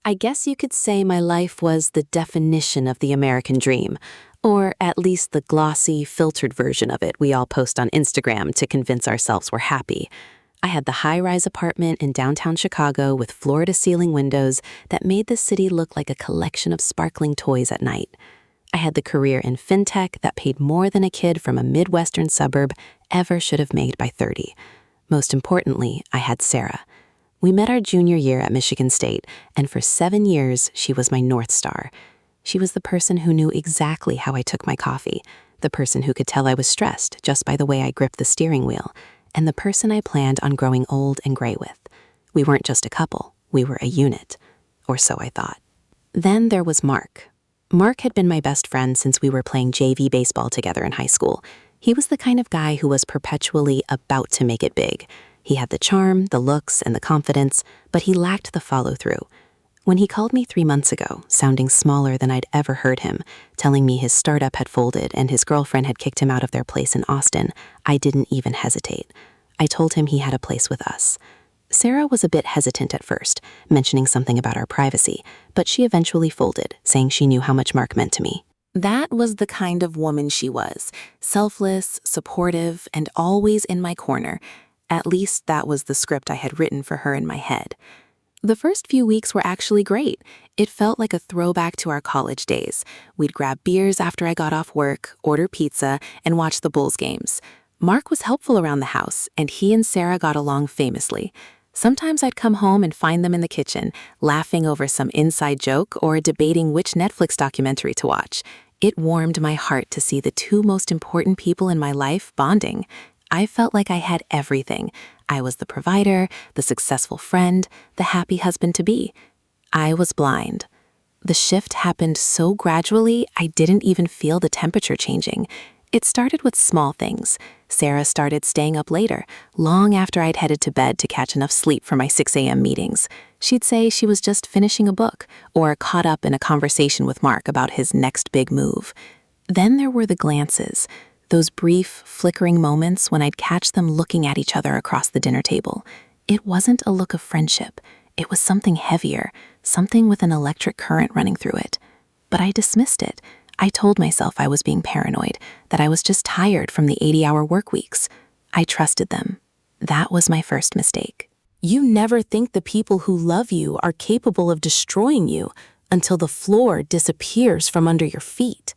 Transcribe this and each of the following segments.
I guess you could say my life was the definition of the American dream, or at least the glossy, filtered version of it we all post on Instagram to convince ourselves we're happy. I had the high-rise apartment in downtown Chicago with floor-to-ceiling windows that made the city look like a collection of sparkling toys at night. I had the career in fintech that paid more than a kid from a Midwestern suburb ever should have made by 30. Most importantly, I had Sarah. We met our junior year at Michigan State, and for 7 years, she was my North Star. She was the person who knew exactly how I took my coffee, the person who could tell I was stressed just by the way I gripped the steering wheel, and the person I planned on growing old and gray with. We weren't just a couple, we were a unit. Or so I thought. Then there was Mark. Mark had been my best friend since we were playing JV baseball together in high school. He was the kind of guy who was perpetually about to make it big. He had the charm, the looks, and the confidence, but he lacked the follow-through. When he called me 3 months ago, sounding smaller than I'd ever heard him, telling me his startup had folded and his girlfriend had kicked him out of their place in Austin, I didn't even hesitate. I told him he had a place with us. Sarah was a bit hesitant at first, mentioning something about our privacy, but she eventually folded, saying she knew how much Mark meant to me. That was the kind of woman she was, selfless, supportive, and always in my corner. At least that was the script I had written for her in my head. The first few weeks were actually great. It felt like a throwback to our college days. We'd grab beers after I got off work, order pizza, and watch the Bulls games. Mark was helpful around the house, and he and Sarah got along famously. Sometimes I'd come home and find them in the kitchen, laughing over some inside joke or debating which Netflix documentary to watch. It warmed my heart to see the two most important people in my life bonding. I felt like I had everything. I was the provider, the successful friend, the happy husband-to-be. I was blind. The shift happened so gradually, I didn't even feel the temperature changing. It started with small things. Sarah started staying up later, long after I'd headed to bed to catch enough sleep for my 6 a.m. meetings. She'd say she was just finishing a book or caught up in a conversation with Mark about his next big move. Then there were the glances. Those brief, flickering moments when I'd catch them looking at each other across the dinner table. It wasn't a look of friendship. It was something heavier, something with an electric current running through it. But I dismissed it. I told myself I was being paranoid, that I was just tired from the 80-hour work weeks. I trusted them. That was my first mistake. You never think the people who love you are capable of destroying you until the floor disappears from under your feet.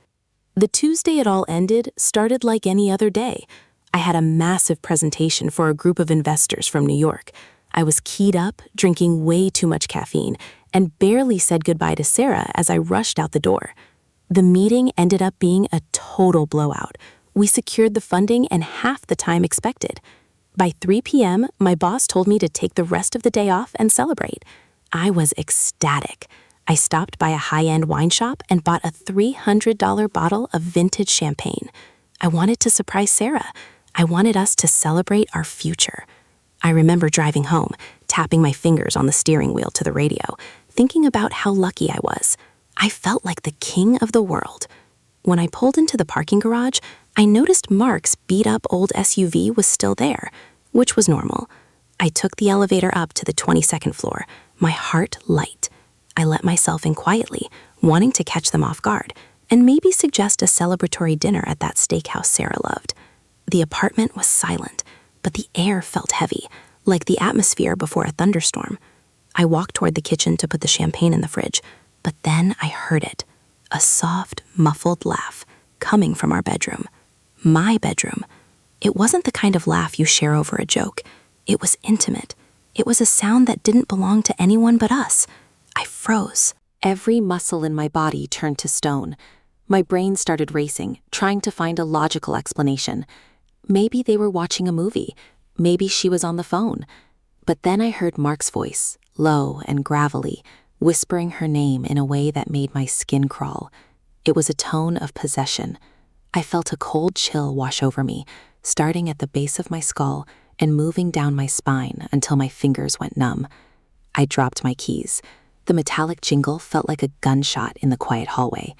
The Tuesday it all ended started like any other day. I had a massive presentation for a group of investors from New York. I was keyed up, drinking way too much caffeine, and barely said goodbye to Sarah as I rushed out the door. The meeting ended up being a total blowout. We secured the funding in half the time expected. By 3 p.m., my boss told me to take the rest of the day off and celebrate. I was ecstatic. I stopped by a high-end wine shop and bought a $300 bottle of vintage champagne. I wanted to surprise Sarah. I wanted us to celebrate our future. I remember driving home, tapping my fingers on the steering wheel to the radio, thinking about how lucky I was. I felt like the king of the world. When I pulled into the parking garage, I noticed Mark's beat-up old SUV was still there, which was normal. I took the elevator up to the 22nd floor, my heart light. I let myself in quietly, wanting to catch them off guard, and maybe suggest a celebratory dinner at that steakhouse Sarah loved. The apartment was silent, but the air felt heavy, like the atmosphere before a thunderstorm. I walked toward the kitchen to put the champagne in the fridge, but then I heard it, a soft, muffled laugh coming from our bedroom. My bedroom. It wasn't the kind of laugh you share over a joke. It was intimate. It was a sound that didn't belong to anyone but us. I froze. Every muscle in my body turned to stone. My brain started racing, trying to find a logical explanation. Maybe they were watching a movie. Maybe she was on the phone. But then I heard Mark's voice, low and gravelly, whispering her name in a way that made my skin crawl. It was a tone of possession. I felt a cold chill wash over me, starting at the base of my skull and moving down my spine until my fingers went numb. I dropped my keys. The metallic jingle felt like a gunshot in the quiet hallway.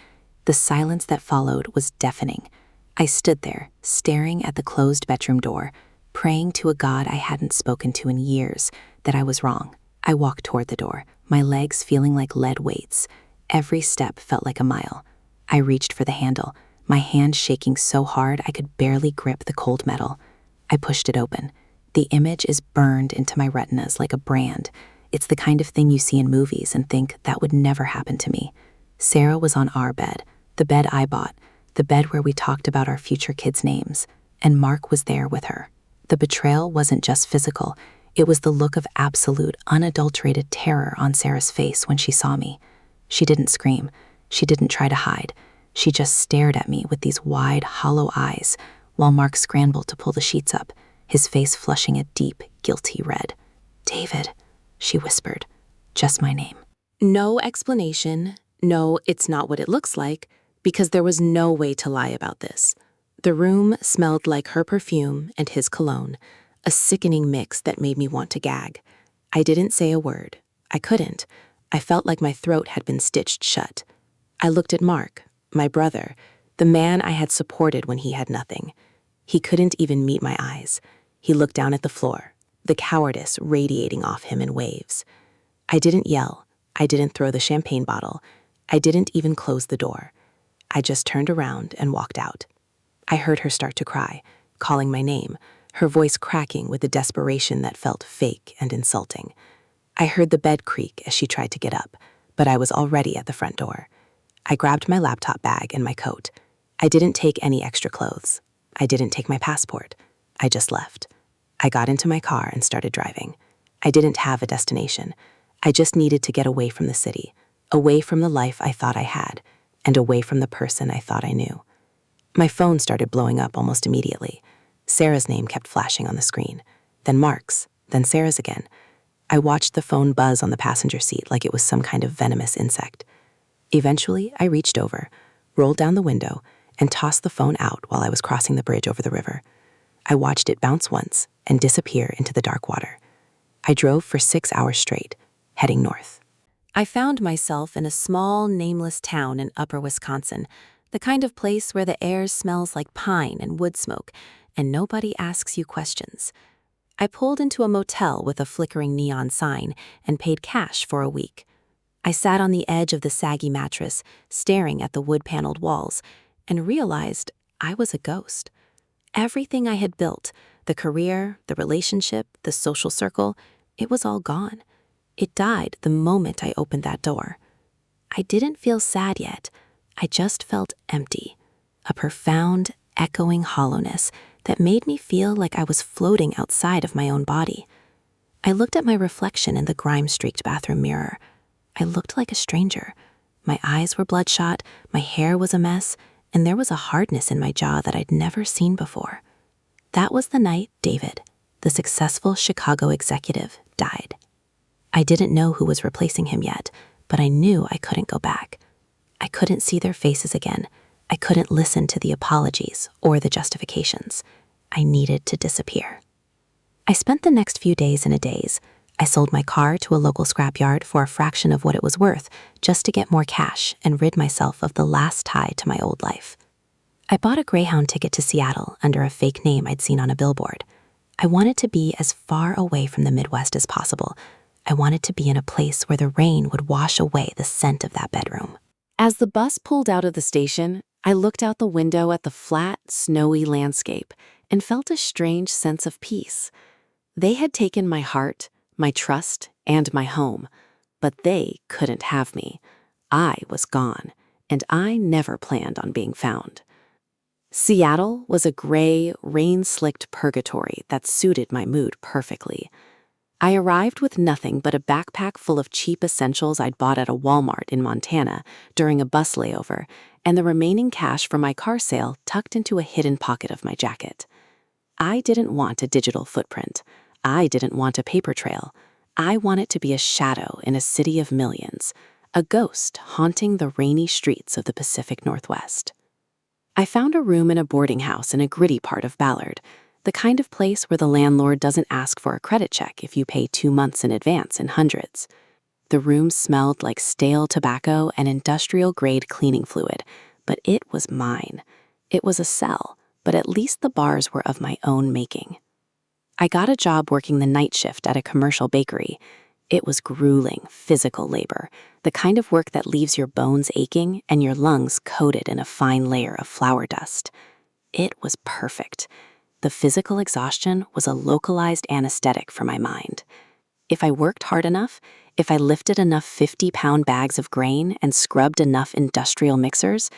The silence that followed was deafening. I stood there, staring at the closed bedroom door, praying to a God I hadn't spoken to in years that I was wrong, I walked toward the door, my legs feeling like lead weights. Every step felt like a mile. I reached for the handle, my hand shaking so hard I could barely grip the cold metal. I pushed it open. The image is burned into my retinas like a brand. It's the kind of thing you see in movies and think that would never happen to me. Sarah was on our bed, the bed I bought, the bed where we talked about our future kids' names, and Mark was there with her. The betrayal wasn't just physical, it was the look of absolute, unadulterated terror on Sarah's face when she saw me. She didn't scream. She didn't try to hide. She just stared at me with these wide, hollow eyes, while Mark scrambled to pull the sheets up, his face flushing a deep, guilty red. "David," she whispered, just my name. No explanation, no, it's not what it looks like, because there was no way to lie about this. The room smelled like her perfume and his cologne, a sickening mix that made me want to gag. I didn't say a word. I couldn't. I felt like my throat had been stitched shut. I looked at Mark, my brother, the man I had supported when he had nothing. He couldn't even meet my eyes. He looked down at the floor, the cowardice radiating off him in waves. I didn't yell. I didn't throw the champagne bottle. I didn't even close the door. I just turned around and walked out. I heard her start to cry, calling my name, her voice cracking with a desperation that felt fake and insulting. I heard the bed creak as she tried to get up, but I was already at the front door. I grabbed my laptop bag and my coat. I didn't take any extra clothes. I didn't take my passport. I just left. I got into my car and started driving. I didn't have a destination. I just needed to get away from the city, away from the life I thought I had, and away from the person I thought I knew. My phone started blowing up almost immediately. Sarah's name kept flashing on the screen, then Mark's, then Sarah's again. I watched the phone buzz on the passenger seat like it was some kind of venomous insect. Eventually, I reached over, rolled down the window, and tossed the phone out while I was crossing the bridge over the river. I watched it bounce once and disappear into the dark water. I drove for 6 hours straight, heading north. I found myself in a small, nameless town in upper Wisconsin, the kind of place where the air smells like pine and wood smoke, and nobody asks you questions. I pulled into a motel with a flickering neon sign and paid cash for a week. I sat on the edge of the saggy mattress, staring at the wood-paneled walls, and realized I was a ghost. Everything I had built, the career, the relationship, the social circle, it was all gone. It died the moment I opened that door. I didn't feel sad yet. I just felt empty, a profound, echoing hollowness that made me feel like I was floating outside of my own body. I looked at my reflection in the grime-streaked bathroom mirror. I looked like a stranger. My eyes were bloodshot, my hair was a mess, and there was a hardness in my jaw that I'd never seen before. That was the night David, the successful Chicago executive, died. I didn't know who was replacing him yet, but I knew I couldn't go back. I couldn't see their faces again. I couldn't listen to the apologies or the justifications. I needed to disappear. I spent the next few days in a daze. I sold my car to a local scrapyard for a fraction of what it was worth, just to get more cash and rid myself of the last tie to my old life. I bought a Greyhound ticket to Seattle under a fake name I'd seen on a billboard. I wanted to be as far away from the Midwest as possible. I wanted to be in a place where the rain would wash away the scent of that bedroom. As the bus pulled out of the station, I looked out the window at the flat, snowy landscape and felt a strange sense of peace. They had taken my heart, my trust, and my home, but they couldn't have me. I was gone, and I never planned on being found. Seattle was a gray, rain-slicked purgatory that suited my mood perfectly. I arrived with nothing but a backpack full of cheap essentials I'd bought at a Walmart in Montana during a bus layover, and the remaining cash from my car sale tucked into a hidden pocket of my jacket. I didn't want a digital footprint. I didn't want a paper trail. I wanted to be a shadow in a city of millions, a ghost haunting the rainy streets of the Pacific Northwest. I found a room in a boarding house in a gritty part of Ballard, the kind of place where the landlord doesn't ask for a credit check if you pay 2 months in advance in hundreds. The room smelled like stale tobacco and industrial-grade cleaning fluid, but it was mine. It was a cell, but at least the bars were of my own making. I got a job working the night shift at a commercial bakery. It was grueling, physical labor, the kind of work that leaves your bones aching and your lungs coated in a fine layer of flour dust. It was perfect. The physical exhaustion was a localized anesthetic for my mind. If I worked hard enough, if I lifted enough 50-pound bags of grain and scrubbed enough industrial mixers,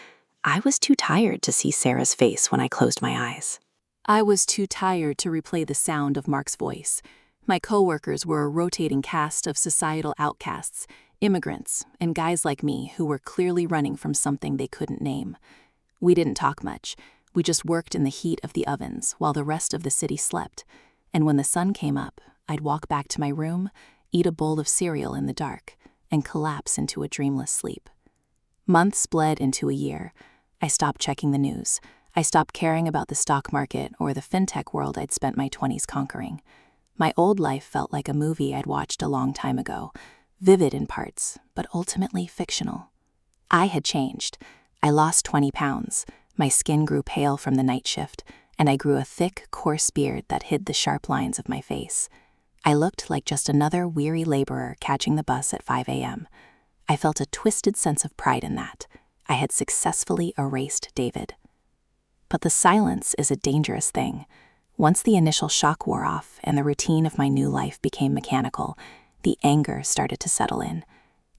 I was too tired to see Sarah's face when I closed my eyes. I was too tired to replay the sound of Mark's voice. My coworkers were a rotating cast of societal outcasts, immigrants, and guys like me who were clearly running from something they couldn't name. We didn't talk much. We just worked in the heat of the ovens while the rest of the city slept. And when the sun came up, I'd walk back to my room, eat a bowl of cereal in the dark, and collapse into a dreamless sleep. Months bled into a year. I stopped checking the news. I stopped caring about the stock market or the fintech world I'd spent my 20s conquering. My old life felt like a movie I'd watched a long time ago, vivid in parts, but ultimately fictional. I had changed. I lost 20 pounds. My skin grew pale from the night shift, and I grew a thick, coarse beard that hid the sharp lines of my face. I looked like just another weary laborer catching the bus at 5 a.m. I felt a twisted sense of pride in that. I had successfully erased David. But the silence is a dangerous thing. Once the initial shock wore off and the routine of my new life became mechanical, the anger started to settle in.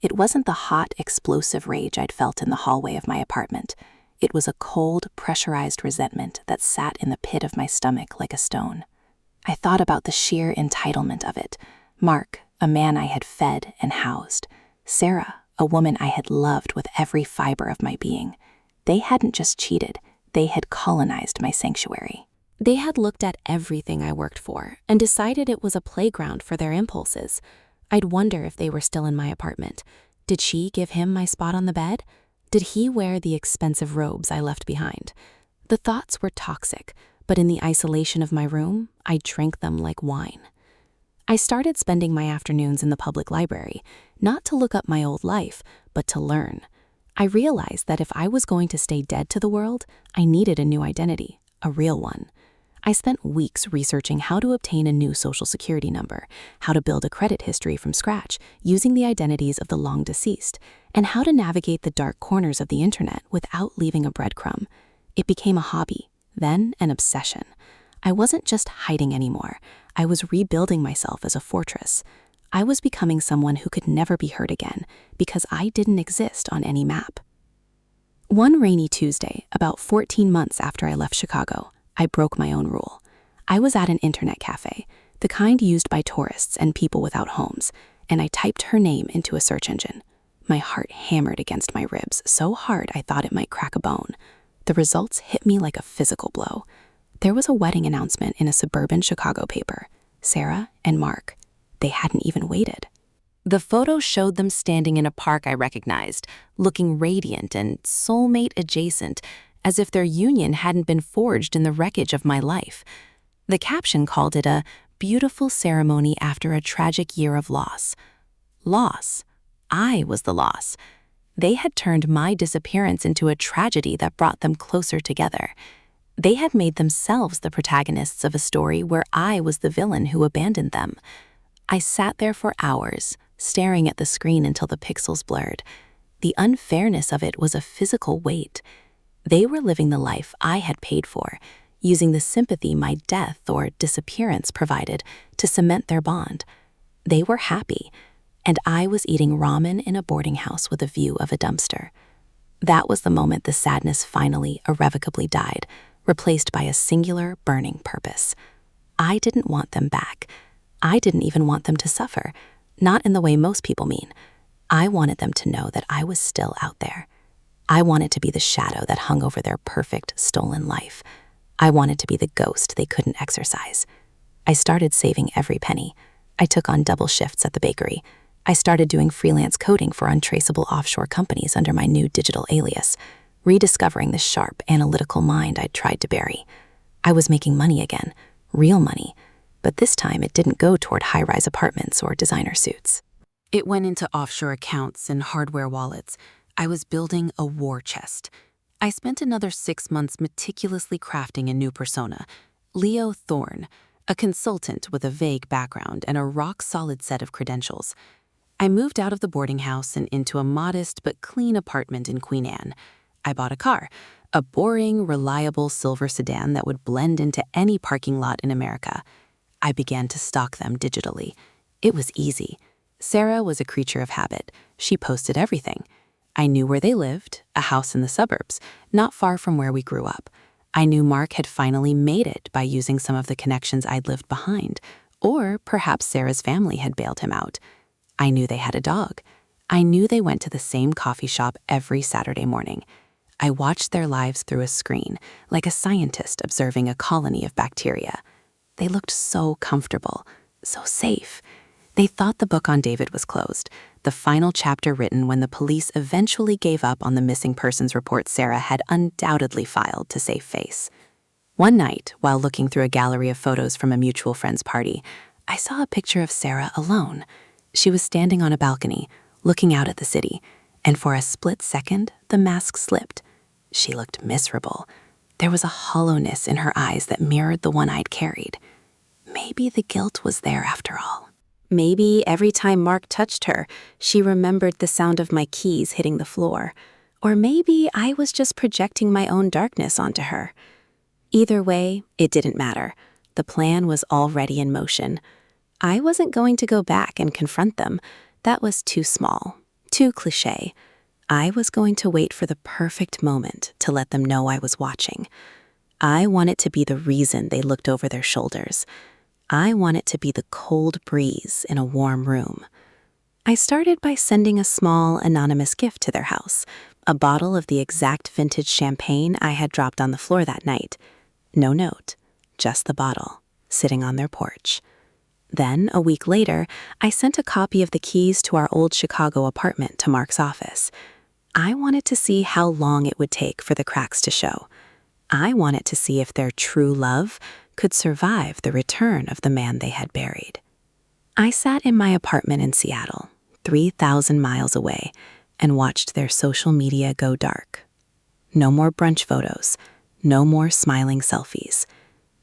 It wasn't the hot, explosive rage I'd felt in the hallway of my apartment. It was a cold, pressurized resentment that sat in the pit of my stomach like a stone. I thought about the sheer entitlement of it. Mark, a man I had fed and housed. Sarah, a woman I had loved with every fiber of my being. They hadn't just cheated, they had colonized my sanctuary. They had looked at everything I worked for and decided it was a playground for their impulses. I'd wonder if they were still in my apartment. Did she give him my spot on the bed? Did he wear the expensive robes I left behind? The thoughts were toxic, but in the isolation of my room, I drank them like wine. I started spending my afternoons in the public library, not to look up my old life, but to learn. I realized that if I was going to stay dead to the world, I needed a new identity, a real one. I spent weeks researching how to obtain a new social security number, how to build a credit history from scratch using the identities of the long deceased, and how to navigate the dark corners of the internet without leaving a breadcrumb. It became a hobby, then an obsession. I wasn't just hiding anymore. I was rebuilding myself as a fortress. I was becoming someone who could never be hurt again because I didn't exist on any map. One rainy Tuesday, about 14 months after I left Chicago, I broke my own rule. I was at an internet cafe, the kind used by tourists and people without homes, and I typed her name into a search engine. My heart hammered against my ribs so hard I thought it might crack a bone. The results hit me like a physical blow. There was a wedding announcement in a suburban Chicago paper. Sarah and Mark. They hadn't even waited. The photo showed them standing in a park I recognized, looking radiant and soulmate adjacent, as if their union hadn't been forged in the wreckage of my life. The caption called it a beautiful ceremony after a tragic year of loss. Loss. I was the loss. They had turned my disappearance into a tragedy that brought them closer together. They had made themselves the protagonists of a story where I was the villain who abandoned them. I sat there for hours, staring at the screen until the pixels blurred. The unfairness of it was a physical weight. They were living the life I had paid for, using the sympathy my death or disappearance provided to cement their bond. They were happy, and I was eating ramen in a boarding house with a view of a dumpster. That was the moment the sadness finally, irrevocably died, replaced by a singular, burning purpose. I didn't want them back. I didn't even want them to suffer, not in the way most people mean. I wanted them to know that I was still out there. I wanted to be the shadow that hung over their perfect, stolen life. I wanted to be the ghost they couldn't exorcise. I started saving every penny. I took on double shifts at the bakery. I started doing freelance coding for untraceable offshore companies under my new digital alias, rediscovering the sharp, analytical mind I'd tried to bury. I was making money again, real money, but this time it didn't go toward high-rise apartments or designer suits. It went into offshore accounts and hardware wallets. I was building a war chest. I spent another 6 months meticulously crafting a new persona, Leo Thorne, a consultant with a vague background and a rock-solid set of credentials. I moved out of the boarding house and into a modest but clean apartment in Queen Anne. I bought a car, a boring, reliable silver sedan that would blend into any parking lot in America. I began to stalk them digitally. It was easy. Sarah was a creature of habit. She posted everything. I knew where they lived, a house in the suburbs, not far from where we grew up. I knew Mark had finally made it by using some of the connections I'd left behind, or perhaps Sarah's family had bailed him out. I knew they had a dog. I knew they went to the same coffee shop every Saturday morning. I watched their lives through a screen, like a scientist observing a colony of bacteria. They looked so comfortable, so safe. They thought the book on David was closed, the final chapter written when the police eventually gave up on the missing persons report Sarah had undoubtedly filed to save face. One night, while looking through a gallery of photos from a mutual friend's party, I saw a picture of Sarah alone. She was standing on a balcony, looking out at the city, and for a split second, the mask slipped. She looked miserable. There was a hollowness in her eyes that mirrored the one I'd carried. Maybe the guilt was there after all. Maybe every time Mark touched her, she remembered the sound of my keys hitting the floor. Or maybe I was just projecting my own darkness onto her. Either way, it didn't matter. The plan was already in motion. I wasn't going to go back and confront them. That was too small, too cliché. I was going to wait for the perfect moment to let them know I was watching. I wanted to be the reason they looked over their shoulders. I wanted to be the cold breeze in a warm room. I started by sending a small, anonymous gift to their house, a bottle of the exact vintage champagne I had dropped on the floor that night. No note, just the bottle, sitting on their porch. Then, a week later, I sent a copy of the keys to our old Chicago apartment to Mark's office. I wanted to see how long it would take for the cracks to show. I wanted to see if their true love could survive the return of the man they had buried. I sat in my apartment in Seattle, 3,000 miles away, and watched their social media go dark. No more brunch photos, no more smiling selfies.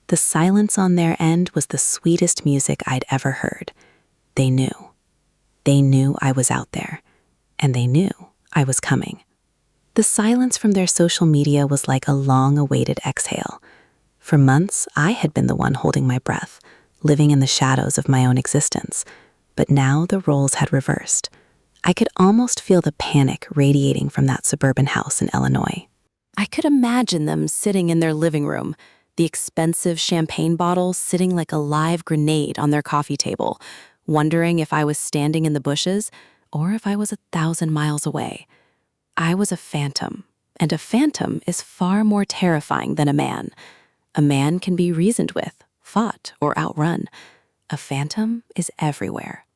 The silence on their end was the sweetest music I'd ever heard. They knew. They knew I was out there, and they knew I was coming. The silence from their social media was like a long-awaited exhale. For months, I had been the one holding my breath, living in the shadows of my own existence. But now the roles had reversed. I could almost feel the panic radiating from that suburban house in Illinois. I could imagine them sitting in their living room, the expensive champagne bottle sitting like a live grenade on their coffee table, wondering if I was standing in the bushes or if I was 1,000 miles away. I was a phantom, and a phantom is far more terrifying than a man. A man can be reasoned with, fought, or outrun. A phantom is everywhere.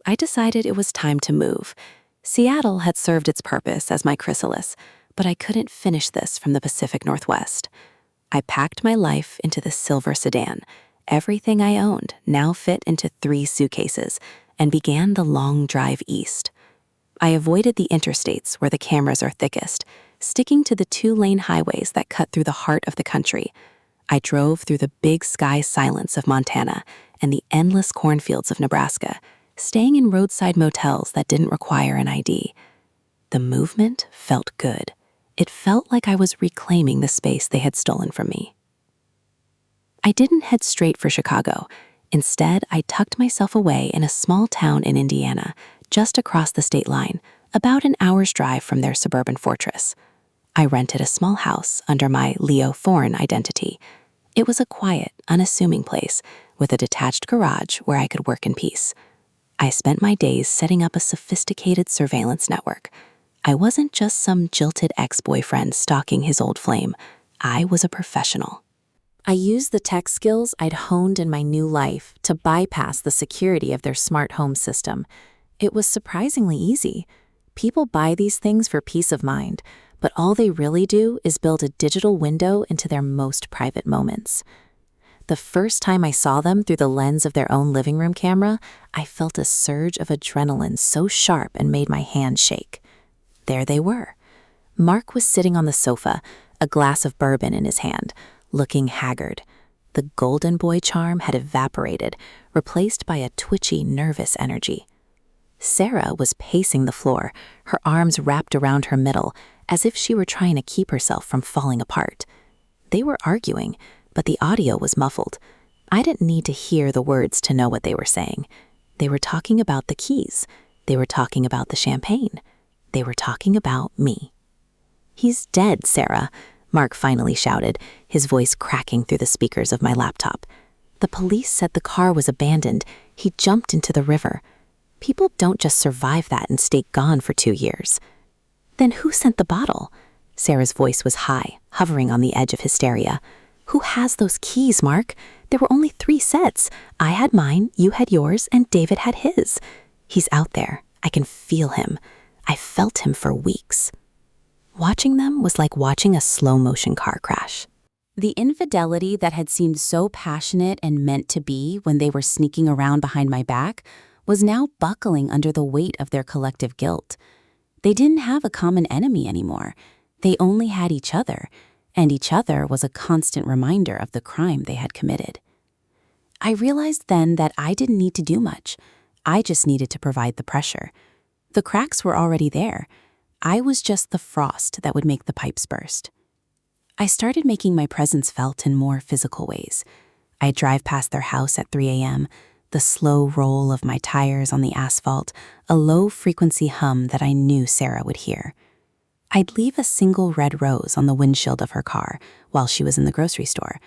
I decided it was time to move. Seattle had served its purpose as my chrysalis, but I couldn't finish this from the Pacific Northwest. I packed my life into the silver sedan. Everything I owned now fit into 3 suitcases, and began the long drive east. I avoided the interstates where the cameras are thickest, sticking to the 2-lane highways that cut through the heart of the country. I drove through the big sky silence of Montana and the endless cornfields of Nebraska, staying in roadside motels that didn't require an ID. The movement felt good. It felt like I was reclaiming the space they had stolen from me. I didn't head straight for Chicago. Instead, I tucked myself away in a small town in Indiana, just across the state line, about an hour's drive from their suburban fortress. I rented a small house under my Leo Thorne identity. It was a quiet, unassuming place with a detached garage where I could work in peace. I spent my days setting up a sophisticated surveillance network. I wasn't just some jilted ex-boyfriend stalking his old flame. I was a professional. I used the tech skills I'd honed in my new life to bypass the security of their smart home system. It was surprisingly easy. People buy these things for peace of mind, but all they really do is build a digital window into their most private moments. The first time I saw them through the lens of their own living room camera, I felt a surge of adrenaline so sharp and made my hands shake. There they were. Mark was sitting on the sofa, a glass of bourbon in his hand, looking haggard. the golden boy charm had evaporated, replaced by a twitchy, nervous energy. Sarah was pacing the floor, her arms wrapped around her middle, as if she were trying to keep herself from falling apart. They were arguing, but the audio was muffled. I didn't need to hear the words to know what they were saying. They were talking about the keys. They were talking about the champagne. They were talking about me. "He's dead, Sarah," Mark finally shouted, his voice cracking through the speakers of my laptop. "The police said the car was abandoned. He jumped into the river. People don't just survive that and stay gone for 2 years." "Then who sent the bottle?" Sarah's voice was high, hovering on the edge of hysteria. "Who has those keys, Mark? There were only 3 sets. I had mine, you had yours, and David had his. He's out there. I can feel him. I felt him for weeks." Watching them was like watching a slow-motion car crash. The infidelity that had seemed so passionate and meant to be when they were sneaking around behind my back was now buckling under the weight of their collective guilt. They didn't have a common enemy anymore. They only had each other, and each other was a constant reminder of the crime they had committed. I realized then that I didn't need to do much. I just needed to provide the pressure. The cracks were already there. I was just the frost that would make the pipes burst. I started making my presence felt in more physical ways. I'd drive past their house at 3 a.m., the slow roll of my tires on the asphalt, a low-frequency hum that I knew Sarah would hear. I'd leave a single red rose on the windshield of her car while she was in the grocery store,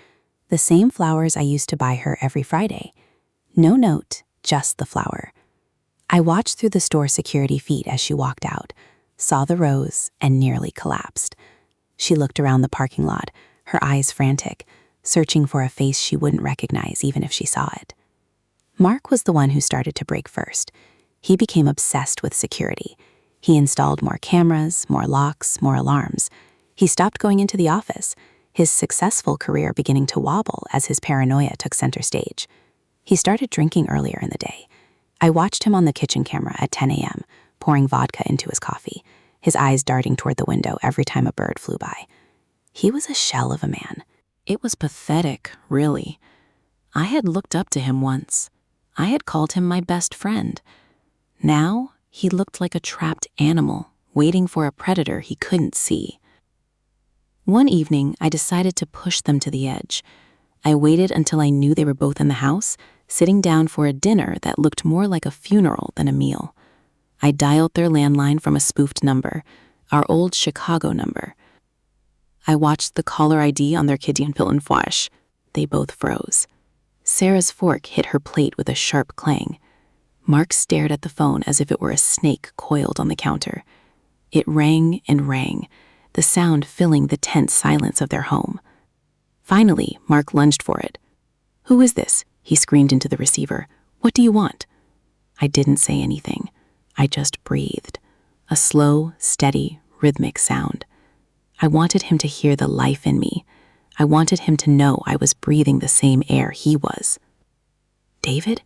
the same flowers I used to buy her every Friday. No note, just the flower. I watched through the store security feet as she walked out, saw the rose, and nearly collapsed. She looked around the parking lot, her eyes frantic, searching for a face she wouldn't recognize even if she saw it. Mark was the one who started to break first. He became obsessed with security. He installed more cameras, more locks, more alarms. He stopped going into the office, his successful career beginning to wobble as his paranoia took center stage. He started drinking earlier in the day. I watched him on the kitchen camera at 10 a.m., pouring vodka into his coffee, his eyes darting toward the window every time a bird flew by. He was a shell of a man. It was pathetic, really. I had looked up to him once. I had called him my best friend. Now, he looked like a trapped animal, waiting for a predator he couldn't see. One evening, I decided to push them to the edge. I waited until I knew they were both in the house, sitting down for a dinner that looked more like a funeral than a meal. I dialed their landline from a spoofed number, our old Chicago number. I watched the caller ID on their Kiddienpillenfwash. They both froze. Sarah's fork hit her plate with a sharp clang. Mark stared at the phone as if it were a snake coiled on the counter. It rang and rang, the sound filling the tense silence of their home. Finally, Mark lunged for it. "Who is this?" he screamed into the receiver. "What do you want?" I didn't say anything. I just breathed, a slow, steady, rhythmic sound. I wanted him to hear the life in me. I wanted him to know I was breathing the same air he was. "David?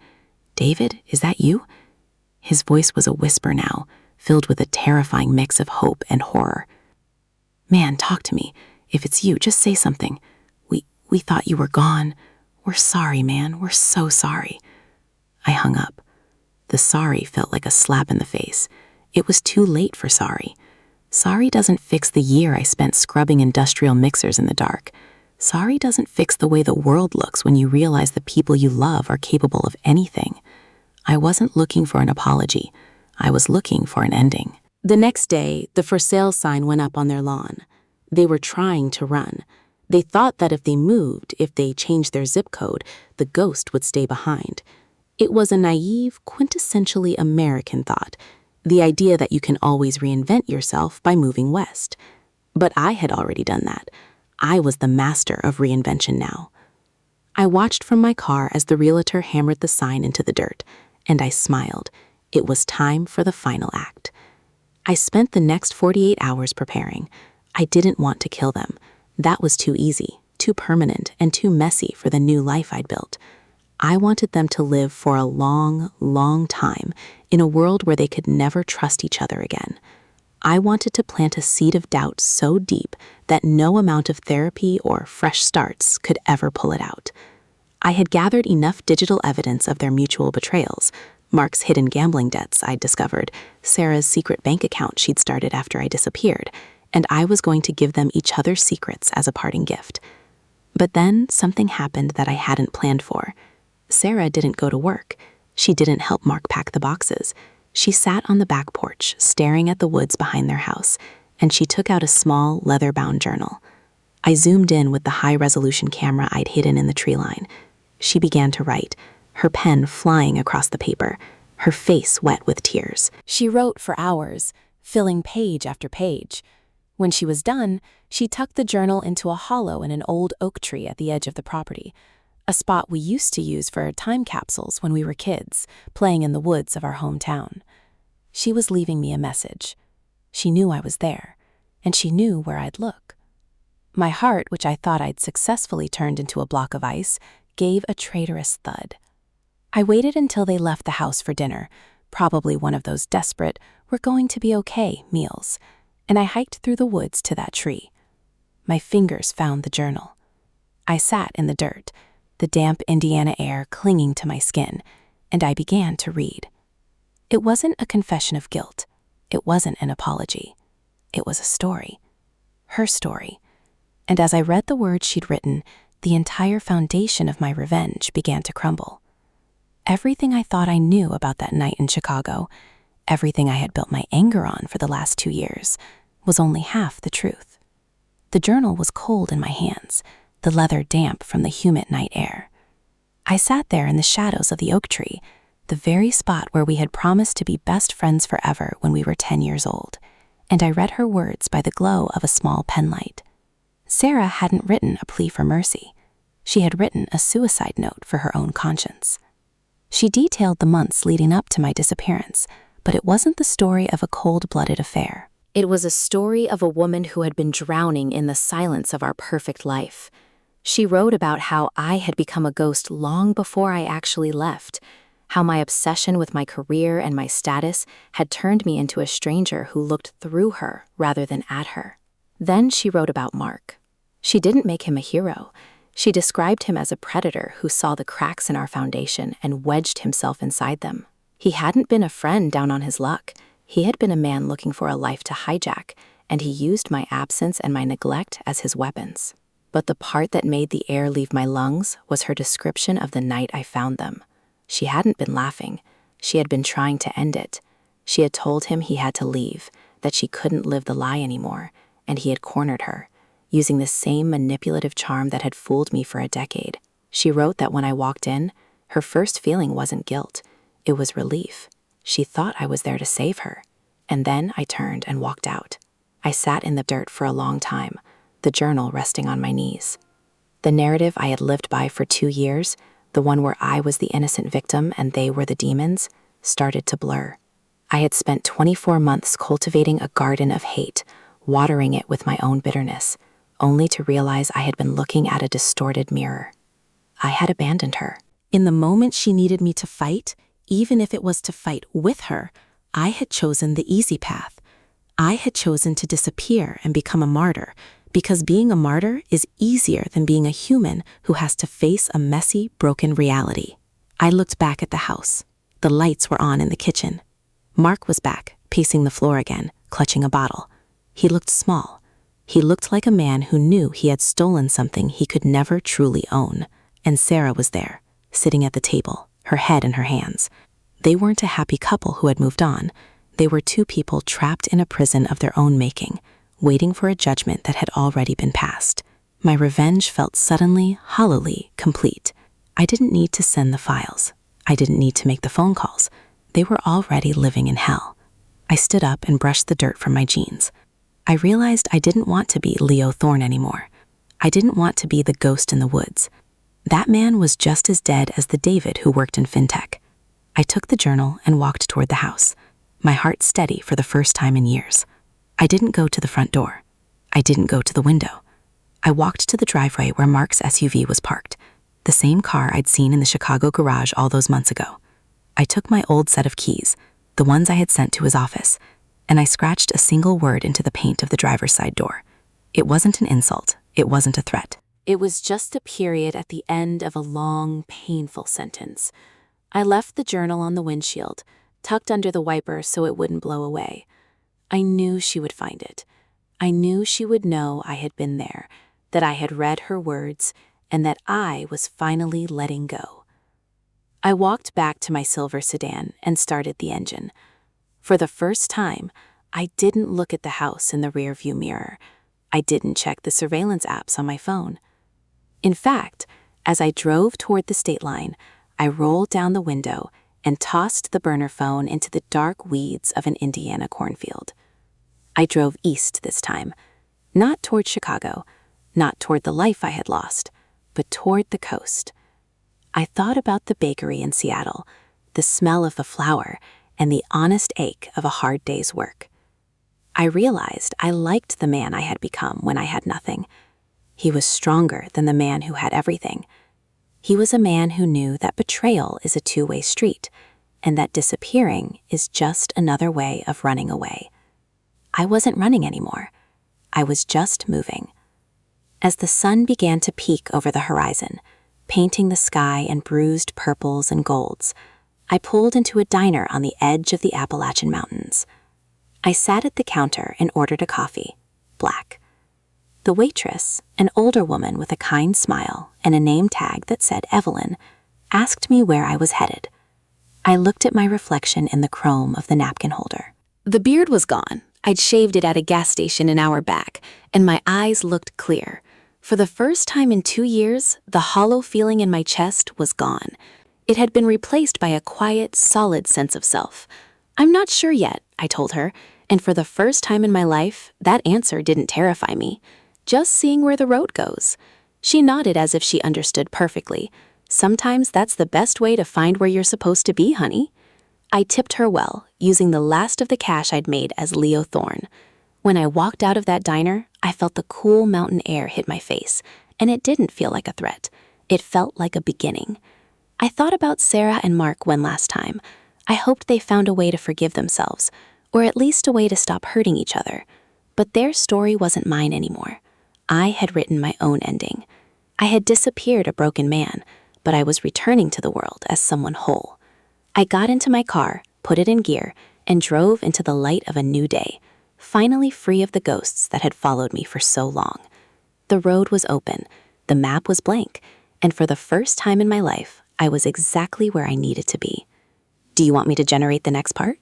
David, is that you?" His voice was a whisper now, filled with a terrifying mix of hope and horror. "Man, talk to me. If it's you, just say something. We thought you were gone. We're sorry, man. We're so sorry." I hung up. The sorry felt like a slap in the face. It was too late for sorry. Sorry doesn't fix the year I spent scrubbing industrial mixers in the dark. Sorry doesn't fix the way the world looks when you realize the people you love are capable of anything. I wasn't looking for an apology. I was looking for an ending. The next day, the for sale sign went up on their lawn. They were trying to run. They thought that if they moved, if they changed their zip code, the ghost would stay behind. It was a naive, quintessentially American thought, the idea that you can always reinvent yourself by moving west. But I had already done that. I was the master of reinvention now. I watched from my car as the realtor hammered the sign into the dirt, and I smiled. It was time for the final act. I spent the next 48 hours preparing. I didn't want to kill them. That was too easy, too permanent, and too messy for the new life I'd built. I wanted them to live for a long, long time in a world where they could never trust each other again. I wanted to plant a seed of doubt so deep that no amount of therapy or fresh starts could ever pull it out. I had gathered enough digital evidence of their mutual betrayals, Mark's hidden gambling debts I'd discovered, Sarah's secret bank account she'd started after I disappeared, and I was going to give them each other's secrets as a parting gift. But then something happened that I hadn't planned for. Sarah didn't go to work. She didn't help Mark pack the boxes. She sat on the back porch, staring at the woods behind their house, and she took out a small, leather-bound journal. I zoomed in with the high-resolution camera I'd hidden in the tree line. She began to write, her pen flying across the paper, her face wet with tears. She wrote for hours, filling page after page. When she was done, she tucked the journal into a hollow in an old oak tree at the edge of the property, a spot we used to use for time capsules when we were kids, playing in the woods of our hometown. She was leaving me a message. She knew I was there, and she knew where I'd look. My heart, which I thought I'd successfully turned into a block of ice, gave a traitorous thud. I waited until they left the house for dinner, probably one of those desperate, we're going to be okay meals, and I hiked through the woods to that tree. My fingers found the journal. I sat in the dirt, the damp Indiana air clinging to my skin, and I began to read. It wasn't a confession of guilt. It wasn't an apology. It was a story. Her story. And as I read the words she'd written, the entire foundation of my revenge began to crumble. Everything I thought I knew about that night in Chicago, everything I had built my anger on for the last 2 years, was only half the truth. The journal was cold in my hands, the leather damp from the humid night air. I sat there in the shadows of the oak tree, the very spot where we had promised to be best friends forever when we were 10 years old, and I read her words by the glow of a small penlight. Sarah hadn't written a plea for mercy. She had written a suicide note for her own conscience. She detailed the months leading up to my disappearance, but it wasn't the story of a cold-blooded affair. It was a story of a woman who had been drowning in the silence of our perfect life. She wrote about how I had become a ghost long before I actually left, how my obsession with my career and my status had turned me into a stranger who looked through her rather than at her. Then she wrote about Mark. She didn't make him a hero. She described him as a predator who saw the cracks in our foundation and wedged himself inside them. He hadn't been a friend down on his luck. He had been a man looking for a life to hijack, and he used my absence and my neglect as his weapons. But the part that made the air leave my lungs was her description of the night I found them. She hadn't been laughing. She had been trying to end it. She had told him he had to leave, that she couldn't live the lie anymore, and he had cornered her, using the same manipulative charm that had fooled me for a decade. She wrote that when I walked in, her first feeling wasn't guilt. It was relief. She thought I was there to save her. And then I turned and walked out. I sat in the dirt for a long time, the journal resting on my knees. The narrative I had lived by for 2 years, the one where I was the innocent victim and they were the demons, started to blur. I had spent 24 months cultivating a garden of hate, watering it with my own bitterness, only to realize I had been looking at a distorted mirror. I had abandoned her. In the moment she needed me to fight, even if it was to fight with her, I had chosen the easy path. I had chosen to disappear and become a martyr, because being a martyr is easier than being a human who has to face a messy, broken reality. I looked back at the house. The lights were on in the kitchen. Mark was back, pacing the floor again, clutching a bottle. He looked small. He looked like a man who knew he had stolen something he could never truly own. And Sarah was there, sitting at the table, her head in her hands. They weren't a happy couple who had moved on. They were 2 people trapped in a prison of their own making, waiting for a judgment that had already been passed. My revenge felt suddenly, hollowly complete. I didn't need to send the files. I didn't need to make the phone calls. They were already living in hell. I stood up and brushed the dirt from my jeans. I realized I didn't want to be Leo Thorne anymore. I didn't want to be the ghost in the woods. That man was just as dead as the David who worked in fintech. I took the journal and walked toward the house, my heart steady for the first time in years. I didn't go to the front door. I didn't go to the window. I walked to the driveway where Mark's SUV was parked, the same car I'd seen in the Chicago garage all those months ago. I took my old set of keys, the ones I had sent to his office, and I scratched a single word into the paint of the driver's side door. It wasn't an insult. It wasn't a threat. It was just a period at the end of a long, painful sentence. I left the journal on the windshield, tucked under the wiper so it wouldn't blow away. I knew she would find it. I knew she would know I had been there, that I had read her words, and that I was finally letting go. I walked back to my silver sedan and started the engine. For the first time, I didn't look at the house in the rearview mirror. I didn't check the surveillance apps on my phone. In fact, as I drove toward the state line, I rolled down the window and tossed the burner phone into the dark weeds of an Indiana cornfield. I drove east this time, not toward Chicago, not toward the life I had lost, but toward the coast. I thought about the bakery in Seattle, the smell of the flour, and the honest ache of a hard day's work. I realized I liked the man I had become when I had nothing. He was stronger than the man who had everything. He was a man who knew that betrayal is a two-way street, and that disappearing is just another way of running away. I wasn't running anymore. I was just moving. As the sun began to peek over the horizon, painting the sky in bruised purples and golds, I pulled into a diner on the edge of the Appalachian Mountains. I sat at the counter and ordered a coffee, black. The waitress, an older woman with a kind smile and a name tag that said Evelyn, asked me where I was headed. I looked at my reflection in the chrome of the napkin holder. The beard was gone. I'd shaved it at a gas station an hour back, and my eyes looked clear. For the first time in 2 years, the hollow feeling in my chest was gone. It had been replaced by a quiet, solid sense of self. I'm not sure yet, I told her, and for the first time in my life, that answer didn't terrify me. Just seeing where the road goes. She nodded as if she understood perfectly. Sometimes that's the best way to find where you're supposed to be, honey. I tipped her well, using the last of the cash I'd made as Leo Thorne. When I walked out of that diner, I felt the cool mountain air hit my face, and it didn't feel like a threat. It felt like a beginning. I thought about Sarah and Mark one last time. I hoped they found a way to forgive themselves, or at least a way to stop hurting each other. But their story wasn't mine anymore. I had written my own ending. I had disappeared a broken man, but I was returning to the world as someone whole. I got into my car, put it in gear, and drove into the light of a new day, finally free of the ghosts that had followed me for so long. The road was open, the map was blank, and for the first time in my life, I was exactly where I needed to be. Do you want me to generate the next part?